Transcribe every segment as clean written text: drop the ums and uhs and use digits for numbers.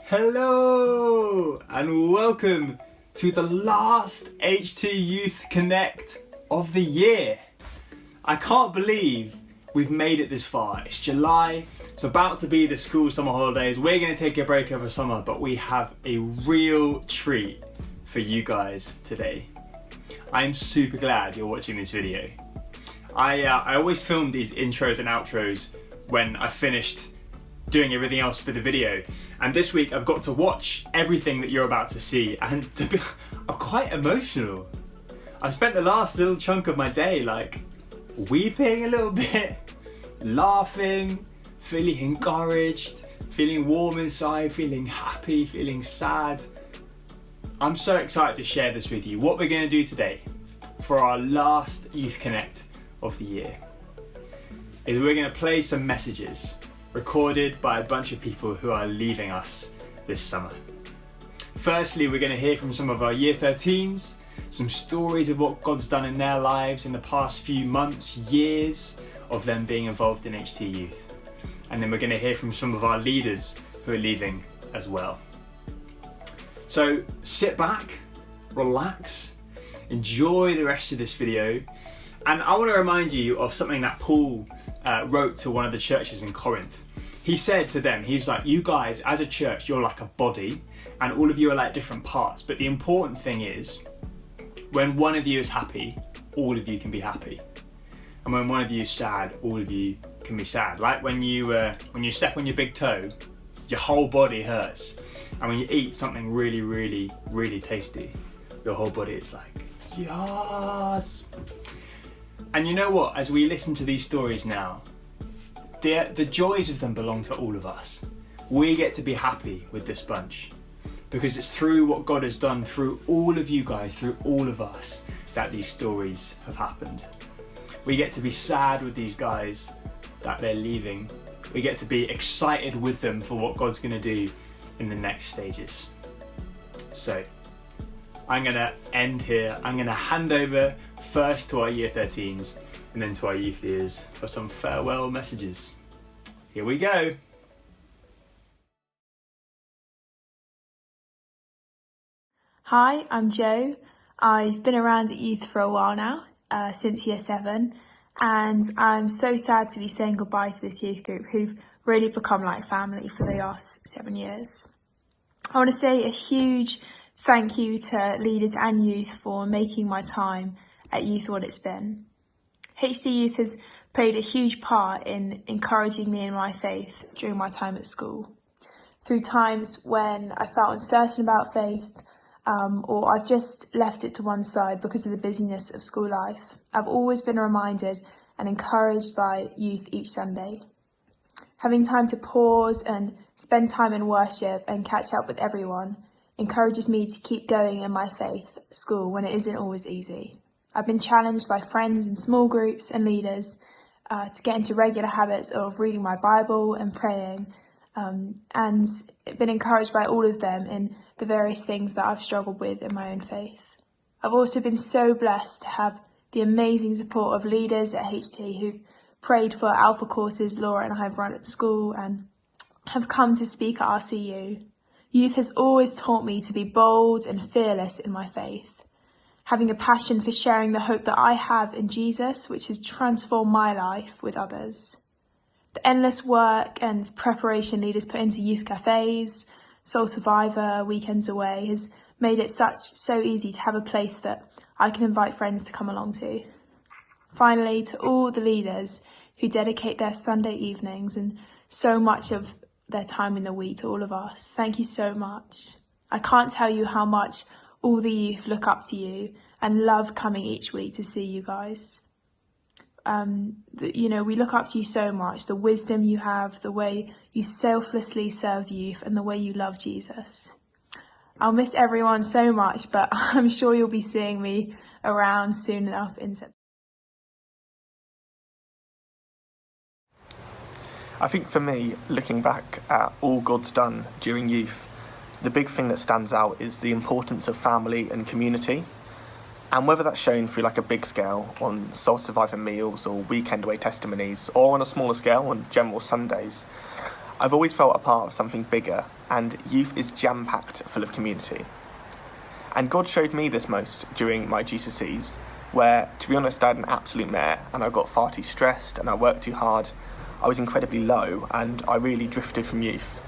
Hello and welcome to the last HT Youth Connect of the year. I can't believe we've made it this far. It's July, it's about to be the school summer holidays. We're going to take a break over summer, but we have a real treat for you guys today. I'm super glad you're watching this video. I always film these intros and outros when I finished doing everything else for the video, and this week I've got to watch everything that you're about to see, and I'm quite emotional. I spent the last little chunk of my day like weeping a little bit, laughing, feeling encouraged, feeling warm inside, feeling happy, feeling sad. I'm so excited to share this with you. What we're going to do today for our last Youth Connect of the year is we're going to play some messages recorded by a bunch of people who are leaving us this summer. Firstly, we're going to hear from some of our Year 13s, some stories of what God's done in their lives in the past few months, years of them being involved in HT Youth. And then we're going to hear from some of our leaders who are leaving as well. So sit back, relax, enjoy the rest of this video. And I want to remind you of something that Paul wrote to one of the churches in Corinth. He said to them, he's like, you guys as a church, you're like a body and all of you are like different parts. But the important thing is when one of you is happy, all of you can be happy. And when one of you is sad, all of you can be sad. Like when you step on your big toe, your whole body hurts. And when you eat something really, really, really tasty, your whole body is like, yes. And you know what, as we listen to these stories now, the joys of them belong to all of us. We get to be happy with this bunch because it's through what God has done through all of you guys, through all of us, that these stories have happened. We get to be sad with these guys that they're leaving. We get to be excited with them for what God's going to do in the next stages. So I'm going to end here. I'm going to hand over first to our Year 13s and then to our youth leaders for some farewell messages. Here we go. Hi, I'm Jo. I've been around at youth for a while now, since Year 7, and I'm so sad to be saying goodbye to this youth group who've really become like family for the last 7 years. I want to say a huge thank you to leaders and youth for making my time at youth what it's been. HT Youth has played a huge part in encouraging me in my faith during my time at school. Through times when I felt uncertain about faith, or I've just left it to one side because of the busyness of school life, I've always been reminded and encouraged by youth each Sunday. Having time to pause and spend time in worship and catch up with everyone encourages me to keep going in my faith at school when it isn't always easy. I've been challenged by friends in small groups and leaders to get into regular habits of reading my Bible and praying, and been encouraged by all of them in the various things that I've struggled with in my own faith. I've also been so blessed to have the amazing support of leaders at HT who've prayed for alpha courses Laura and I have run at school and have come to speak at RCU. Youth has always taught me to be bold and fearless in my faith, having a passion for sharing the hope that I have in Jesus, which has transformed my life with others. The endless work and preparation leaders put into youth cafes, Soul Survivor, weekends away, has made it so easy to have a place that I can invite friends to come along to. Finally, to all the leaders who dedicate their Sunday evenings and so much of their time in the week to all of us, thank you so much. I can't tell you how much all the youth look up to you and love coming each week to see you guys. We look up to you so much, the wisdom you have, the way you selflessly serve youth and the way you love Jesus. I'll miss everyone so much, but I'm sure you'll be seeing me around soon enough in September. I think for me, looking back at all God's done during youth, the big thing that stands out is the importance of family and community. And whether that's shown through like a big scale on Soul Survivor meals or weekend away testimonies, or on a smaller scale on general Sundays, I've always felt a part of something bigger, and youth is jam-packed full of community. And God showed me this most during my GCSEs, where, to be honest, I had an absolute mare, and I got far too stressed, and I worked too hard. I was incredibly low, and I really drifted from youth.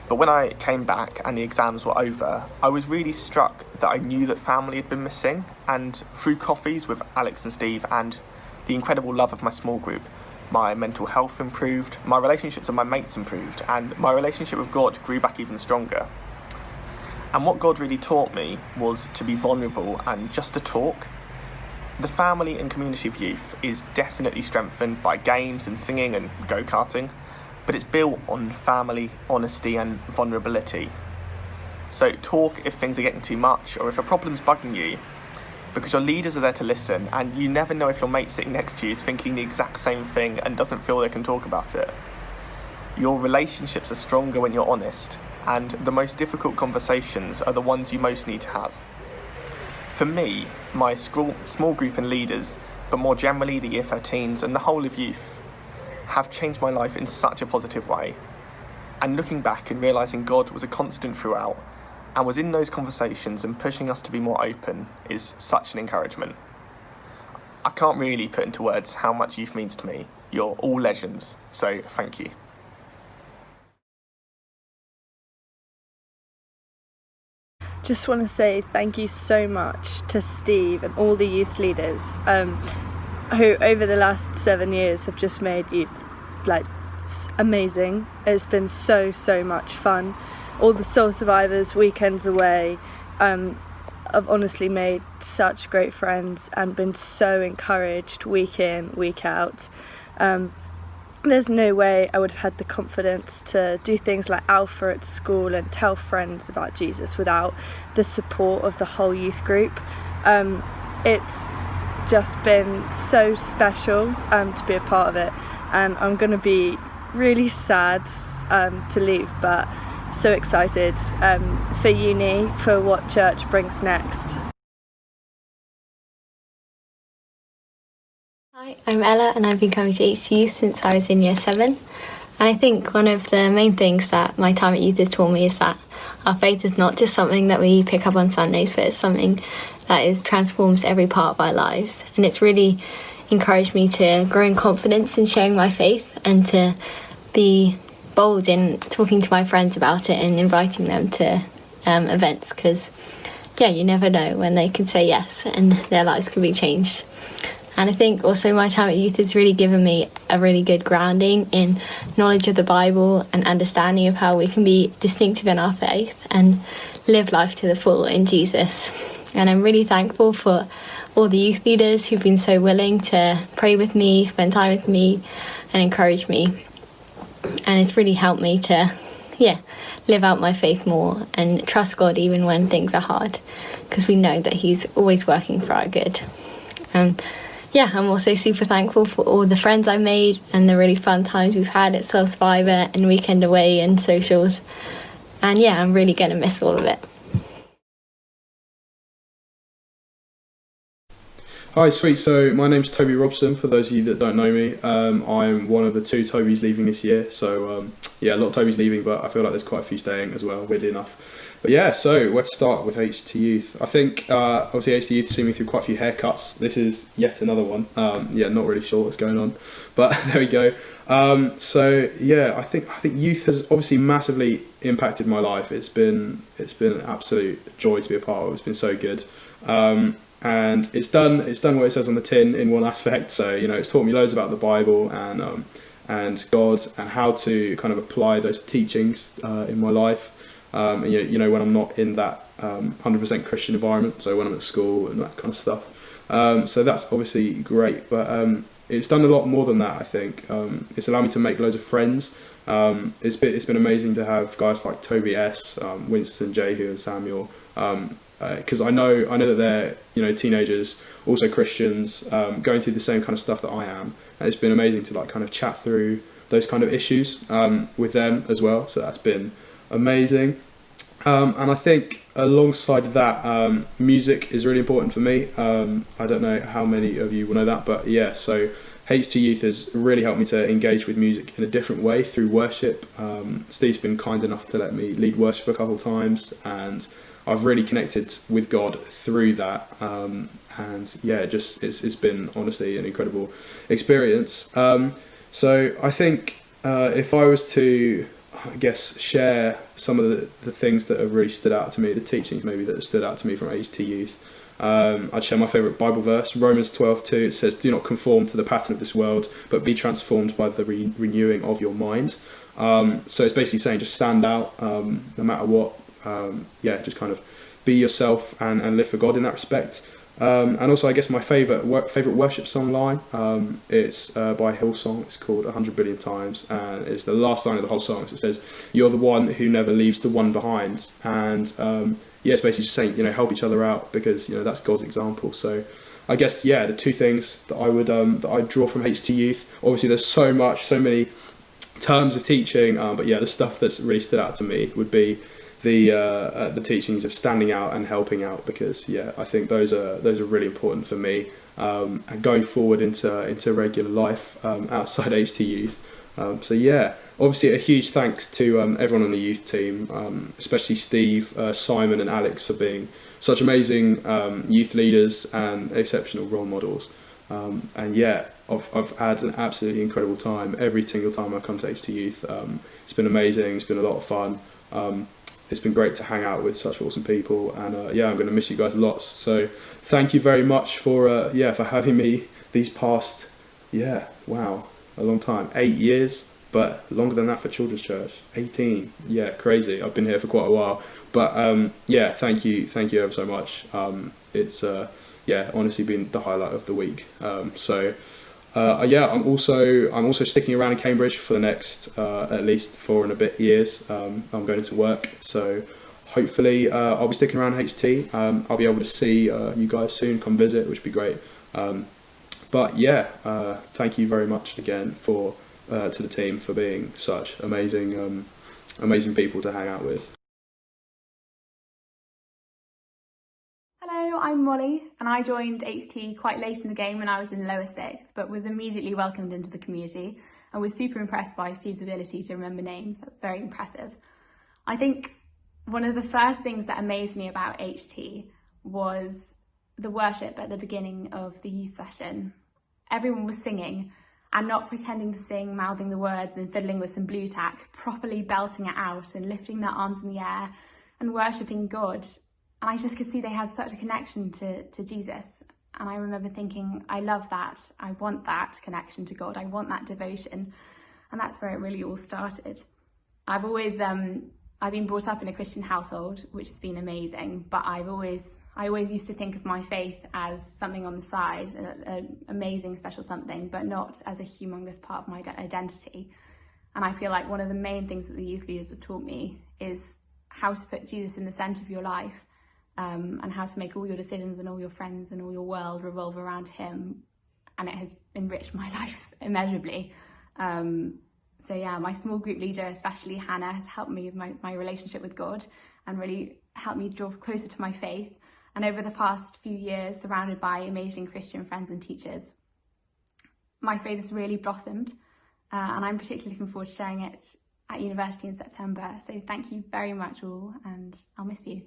But when I came back and the exams were over, I was really struck that I knew that family had been missing, and through coffees with Alex and Steve and the incredible love of my small group, my mental health improved, my relationships with my mates improved, and my relationship with God grew back even stronger. And what God really taught me was to be vulnerable and just to talk. The family and community of youth is definitely strengthened by games and singing and go-karting, but it's built on family, honesty and vulnerability. So talk if things are getting too much or if a problem's bugging you, because your leaders are there to listen, and you never know if your mate sitting next to you is thinking the exact same thing and doesn't feel they can talk about it. Your relationships are stronger when you're honest, and the most difficult conversations are the ones you most need to have. For me, my small group and leaders, but more generally the Year 13s and the whole of youth, have changed my life in such a positive way. And looking back and realising God was a constant throughout and was in those conversations and pushing us to be more open is such an encouragement. I can't really put into words how much youth means to me. You're all legends, so thank you. Just want to say thank you so much to Steve and all the youth leaders who over the last 7 years have just made youth amazing. It's been so much fun. All the Soul Survivors, weekends away, I've honestly made such great friends and been so encouraged week in, week out. There's no way I would have had the confidence to do things like Alpha at school and tell friends about Jesus without the support of the whole youth group. It's just been so special to be a part of it, and I'm going to be really sad to leave, but so excited for uni, for what church brings next. Hi, I'm Ella and I've been coming to HTU since I was in Year 7, and I think one of the main things that my time at youth has taught me is that our faith is not just something that we pick up on Sundays, but it's something that transforms every part of our lives, and it's really encouraged me to grow in confidence in sharing my faith and to be bold in talking to my friends about it and inviting them to events, because you never know when they can say yes and their lives can be changed. And I think also my time at youth has really given me a really good grounding in knowledge of the Bible and understanding of how we can be distinctive in our faith and live life to the full in Jesus. And I'm really thankful for all the youth leaders who've been so willing to pray with me, spend time with me and encourage me. And it's really helped me to live out my faith more and trust God even when things are hard, because we know that He's always working for our good. And I'm also super thankful for all the friends I made and the really fun times we've had at Soul Survivor and Weekend Away and socials. And I'm really going to miss all of it. Hi, sweet. So my name's Toby Robson, for those of you that don't know me. I'm one of the 2 Tobys leaving this year. So a lot of Tobys leaving, but I feel like there's quite a few staying as well, weirdly enough. But so let's start with HT Youth. I think obviously HT Youth has seen me through quite a few haircuts. This is yet another one. Not really sure what's going on, but there we go. I think youth has obviously massively impacted my life. It's been an absolute joy to be a part of. It's been so good. And it's done what it says on the tin in one aspect. So it's taught me loads about the Bible and God and how to kind of apply those teachings in my life. When I'm not in that 100% Christian environment, so when I'm at school and that kind of stuff. So that's obviously great, but it's done a lot more than that. I think it's allowed me to make loads of friends. It's been amazing to have guys like Toby S, Winston, Jehu, and Samuel. Because I know that they're teenagers, also Christians, going through the same kind of stuff that I am, and it's been amazing to kind of chat through those kind of issues with them as well. So that's been amazing, and I think alongside that, music is really important for me. I don't know how many of you will know that, but so H2 Youth has really helped me to engage with music in a different way through worship. Steve's been kind enough to let me lead worship a couple of times, and I've really connected with God through that. And yeah, it's been honestly an incredible experience. So I think if I was to, I guess, share some of the things that have really stood out to me, the teachings maybe that have stood out to me from H2 Youth, I'd share my favourite Bible verse, Romans 12:2. It says, "Do not conform to the pattern of this world, but be transformed by the renewing of your mind." So it's basically saying just stand out, no matter what. Just kind of be yourself and live for God in that respect. And also, I guess my favourite worship song line, it's by Hillsong. It's called 100 Billion Times, and it's the last line of the whole song. So it says, "You're the one who never leaves the one behind." And it's basically just saying, help each other out, because that's God's example. So I guess the two things that I would that I draw from H2 Youth. Obviously, there's so many terms of teaching, but the stuff that's really stood out to me would be the teachings of standing out and helping out, because I think those are really important for me, and going forward into regular life outside H2 Youth. Obviously a huge thanks to everyone on the youth team, especially Steve, Simon and Alex, for being such amazing youth leaders and exceptional role models. I've had an absolutely incredible time every single time I come to H2 Youth. It's been amazing, it's been a lot of fun. It's been great to hang out with such awesome people, and I'm going to miss you guys lots. So thank you very much for having me these past a long time, 8 years, but longer than that for Children's Church, 18. Crazy. I've been here for quite a while, but thank you ever so much. It's honestly been the highlight of the week. I'm also sticking around in Cambridge for the next at least 4 and a bit years. I'm going to work, so hopefully I'll be sticking around HT. I'll be able to see you guys soon, come visit, which would be great. Thank you very much again to the team for being such amazing people to hang out with. Hello, I'm Molly, and I joined HT quite late in the game when I was in lower sixth, but was immediately welcomed into the community and was super impressed by Steve's ability to remember names. That's very impressive. I think one of the first things that amazed me about HT was the worship at the beginning of the youth session. Everyone was singing and not pretending to sing, mouthing the words and fiddling with some blue tack, properly belting it out and lifting their arms in the air and worshipping God. And I just could see they had such a connection to Jesus. And I remember thinking, I love that. I want that connection to God. I want that devotion. And that's where it really all started. I've been brought up in a Christian household, which has been amazing, but I always used to think of my faith as something on the side, an amazing special something, but not as a humongous part of my identity. And I feel like one of the main things that the youth leaders have taught me is how to put Jesus in the centre of your life, and how to make all your decisions and all your friends and all your world revolve around him. And it has enriched my life immeasurably. My small group leader, especially Hannah, has helped me with my relationship with God and really helped me draw closer to my faith. And over the past few years, surrounded by amazing Christian friends and teachers, my faith has really blossomed, and I'm particularly looking forward to sharing it at university in September. So thank you very much all, and I'll miss you.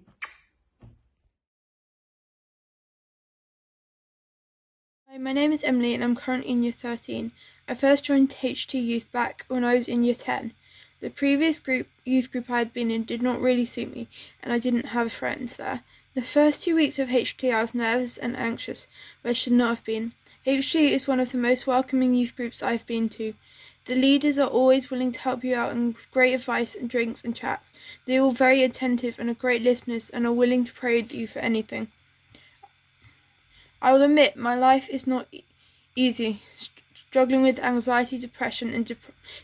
Hi, my name is Emily and I'm currently in year 13. I first joined HT Youth back when I was in year 10. The previous youth group I had been in did not really suit me, and I didn't have friends there. The first 2 weeks of HT I was nervous and anxious, but I should not have been. HT is one of the most welcoming youth groups I've been to. The leaders are always willing to help you out and with great advice and drinks and chats. They're all very attentive and are great listeners and are willing to pray with you for anything. I will admit my life is not easy, struggling with anxiety, depression and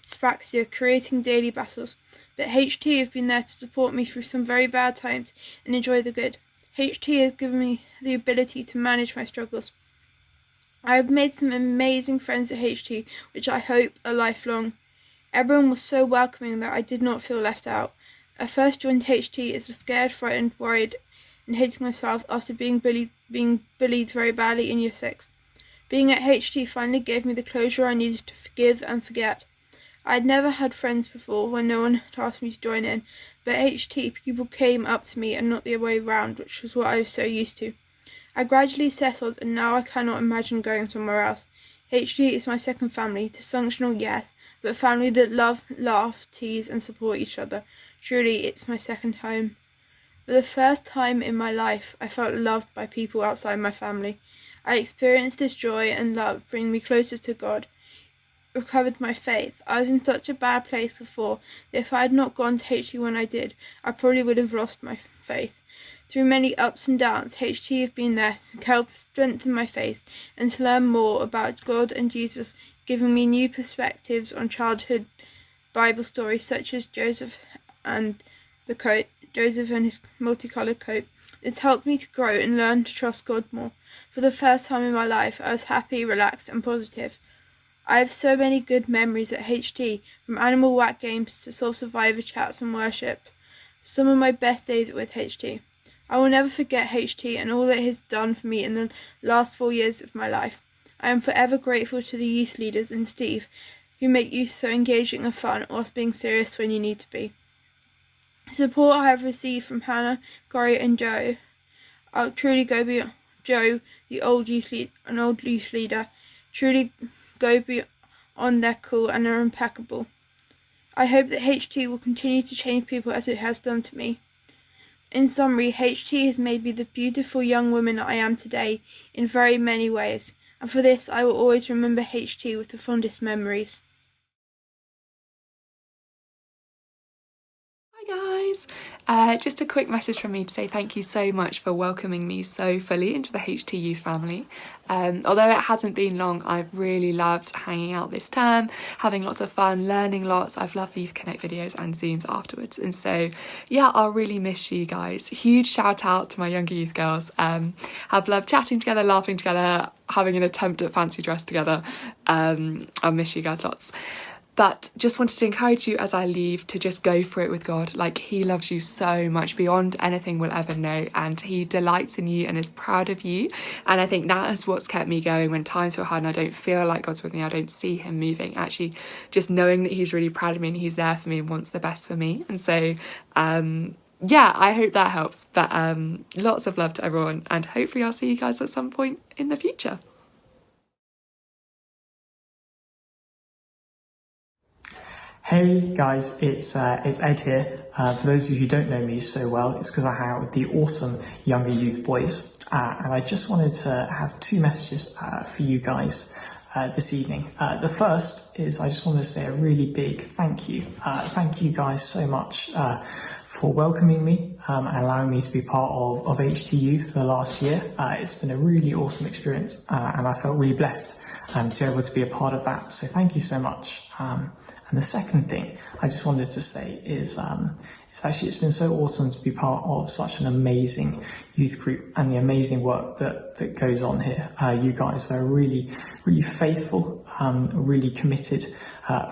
dyspraxia, creating daily battles, but HT have been there to support me through some very bad times and enjoy the good. HT has given me the ability to manage my struggles. I have made some amazing friends at HT, which I hope are lifelong. Everyone was so welcoming that I did not feel left out. I first joined HT as a scared, frightened, worried and hating myself after being bullied very badly in year 6. Being at HT finally gave me the closure I needed to forgive and forget. I had never had friends before when no one had asked me to join in, but at HT people came up to me and not the other way round, which was what I was so used to. I gradually settled and now I cannot imagine going somewhere else. HT is my second family, dysfunctional yes, but family that love, laugh, tease and support each other. Truly, it's my second home. For the first time in my life, I felt loved by people outside my family. I experienced this joy and love bring me closer to God. Recovered my faith. I was in such a bad place before that if I had not gone to HT when I did, I probably would have lost my faith. Through many ups and downs, HT have been there to help strengthen my faith and to learn more about God and Jesus, giving me new perspectives on childhood Bible stories such as Joseph and his multicolored coat. It's helped me to grow and learn to trust God more. For the first time in my life, I was happy, relaxed and positive. I have so many good memories at HT, from animal whack games to Soul Survivor chats and worship. Some of my best days are with HT. I will never forget HT and all that it has done for me in the last 4 years of my life. I am forever grateful to the youth leaders and Steve, who make youth so engaging and fun whilst being serious when you need to be. Support I have received from Hannah, Corey and Joe. I'll truly go beyond Joe, the old youth leader, truly go beyond their cool and are impeccable. I hope that HT will continue to change people as it has done to me. In summary, HT has made me the beautiful young woman I am today in very many ways, and for this I will always remember HT with the fondest memories. Hi guys! Just a quick message from me to say thank you so much for welcoming me so fully into the HT Youth family. Although it hasn't been long, I've really loved hanging out this term, having lots of fun, learning lots. I've loved Youth Connect videos and Zooms afterwards, and so yeah, I'll really miss you guys. Huge shout out to my younger youth girls. Have loved chatting together, laughing together, having an attempt at fancy dress together. I'll miss you guys lots. But just wanted to encourage you as I leave to just go for it with God. Like, he loves you so much beyond anything we'll ever know, and he delights in you and is proud of you. And I think that is what's kept me going when times feel hard and I don't feel like God's with me, I don't see him moving. Actually, just knowing that he's really proud of me and he's there for me and wants the best for me. And so yeah, I hope that helps. But lots of love to everyone, and hopefully I'll see you guys at some point in the future. Hey guys, it's Ed here. For those of you who don't know me so well, it's because I hang out with the awesome younger youth boys. And I just wanted to have two messages for you guys this evening. The first is I just wanted to say a really big thank you. Thank you guys so much for welcoming me and allowing me to be part of HT Youth for the last year. It's been a really awesome experience and I felt really blessed to be able to be a part of that. So thank you so much. And the second thing I just wanted to say is it's been so awesome to be part of such an amazing youth group and the amazing work that goes on here. You guys are a really, really faithful, really committed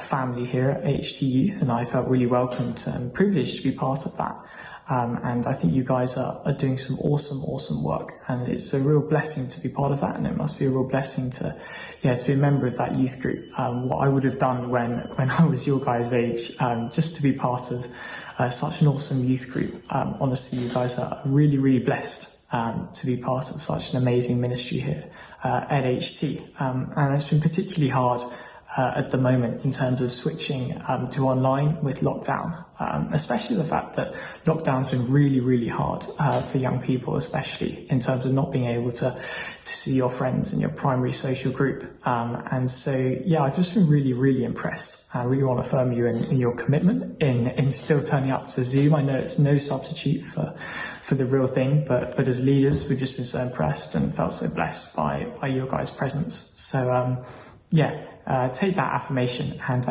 family here at HT Youth, and I felt really welcomed and privileged to be part of that. And I think you guys are doing some awesome work, and it's a real blessing to be part of that, and it must be a real blessing to be a member of that youth group. What I would have done when I was your guys' age, just to be part of such an awesome youth group. Honestly, you guys are really, really blessed to be part of such an amazing ministry here at HT. And it's been particularly hard at the moment in terms of switching to online with lockdown, especially the fact that lockdown's been really, really hard for young people, especially in terms of not being able to see your friends in your primary social group. And so, yeah, I've just been really, really impressed. I really want to affirm you in your commitment in still turning up to Zoom. I know it's no substitute for the real thing, but as leaders, we've just been so impressed and felt so blessed by your guys' presence. So, take that affirmation and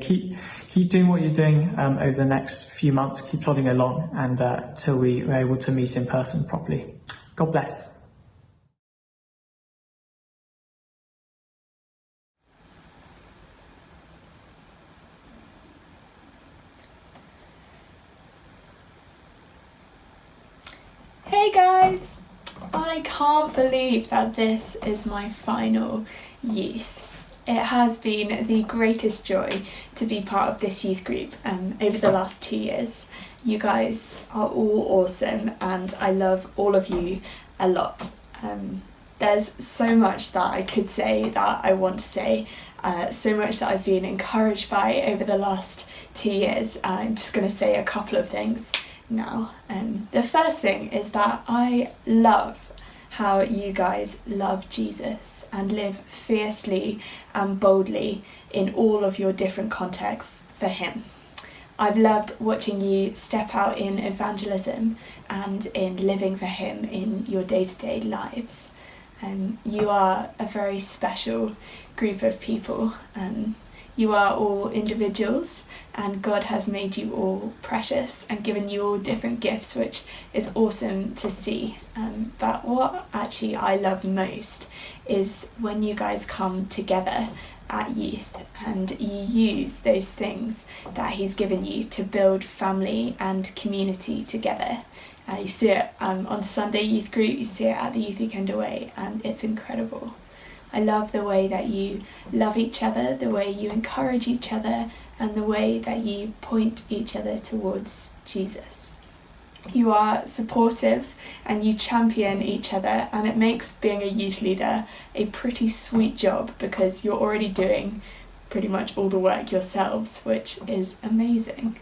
keep doing what you're doing over the next few months. Keep plodding along and till we are able to meet in person properly. God bless. Hey guys! I can't believe that this is my final youth. It has been the greatest joy to be part of this youth group over the last 2 years. You guys are all awesome and I love all of you a lot. There's so much that I could say that I want to say, so much that I've been encouraged by over the last 2 years. I'm just going to say a couple of things now. The first thing is that I love how you guys love Jesus and live fiercely and boldly in all of your different contexts for him. I've loved watching you step out in evangelism and in living for him in your day-to-day lives. You are a very special group of people. You are all individuals and God has made you all precious and given you all different gifts, which is awesome to see. But what actually I love most is when you guys come together at youth and you use those things that he's given you to build family and community together. You see it on Sunday youth group, you see it at the Youth Weekend Away, and it's incredible. I love the way that you love each other, the way you encourage each other, and the way that you point each other towards Jesus. You are supportive and you champion each other, and it makes being a youth leader a pretty sweet job because you're already doing pretty much all the work yourselves, which is amazing.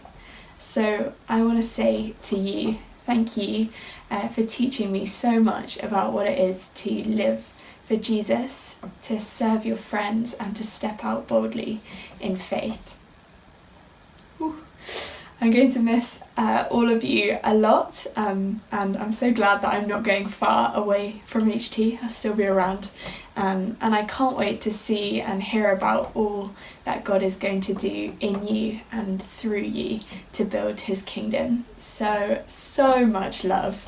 So I want to say to you, thank you for teaching me so much about what it is to live for Jesus, to serve your friends and to step out boldly in faith. Ooh. I'm going to miss all of you a lot, and I'm so glad that I'm not going far away from HT. I'll still be around, and I can't wait to see and hear about all that God is going to do in you and through you to build his kingdom. So much love.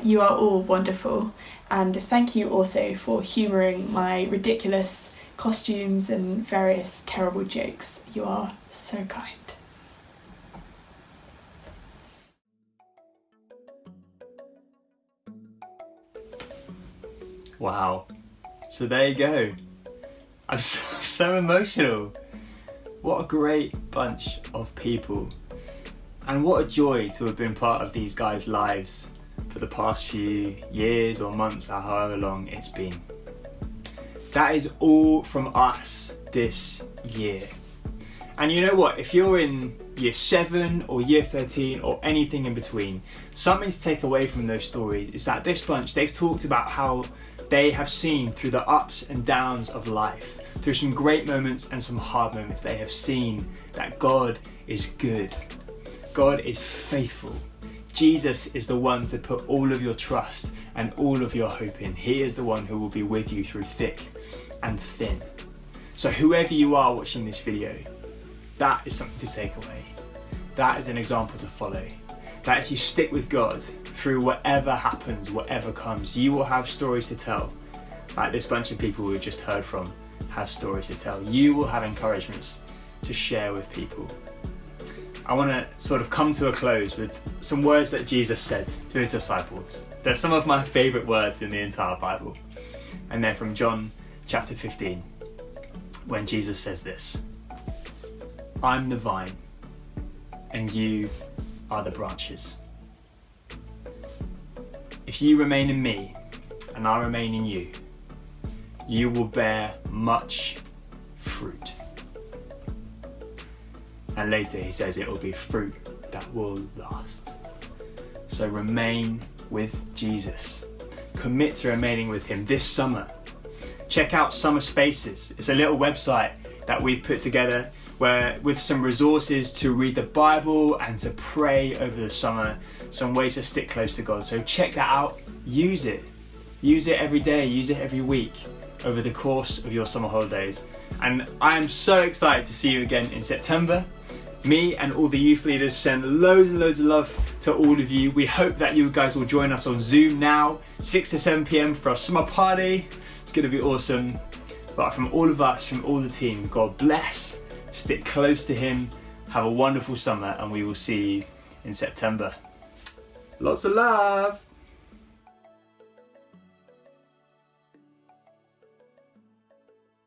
You are all wonderful, and thank you also for humouring my ridiculous costumes and various terrible jokes. You are so kind. Wow. So there you go. I'm so emotional. What a great bunch of people. And what a joy to have been part of these guys' lives for the past few years or months or however long it's been. That is all from us this year. And you know what? If you're in year 7 or year 13 or anything in between, something to take away from those stories is that this bunch, they've talked about how they have seen through the ups and downs of life, through some great moments and some hard moments, they have seen that God is good. God is faithful. Jesus is the one to put all of your trust and all of your hope in. He is the one who will be with you through thick and thin. So whoever you are watching this video, that is something to take away. That is an example to follow. That if you stick with God through whatever happens, whatever comes, you will have stories to tell. Like this bunch of people we've just heard from have stories to tell. You will have encouragements to share with people. I want to sort of come to a close with some words that Jesus said to his disciples. They're some of my favourite words in the entire Bible. And they're from John chapter 15, when Jesus says this: I'm the vine, and you are the branches. If you remain in me, and I remain in you, you will bear much fruit. And later he says it will be fruit that will last. So remain with Jesus. Commit to remaining with him this summer. Check out Summer Spaces. It's a little website that we've put together where with some resources to read the Bible and to pray over the summer, some ways to stick close to God. So check that out, use it. Use it every day, use it every week over the course of your summer holidays. And I am so excited to see you again in September. Me and all the youth leaders send loads and loads of love to all of you. We hope that you guys will join us on Zoom now, 6 to 7 p.m. for a summer party. It's going to be awesome. But from all of us, from all the team, God bless. Stick close to him. Have a wonderful summer, and we will see you in September. Lots of love.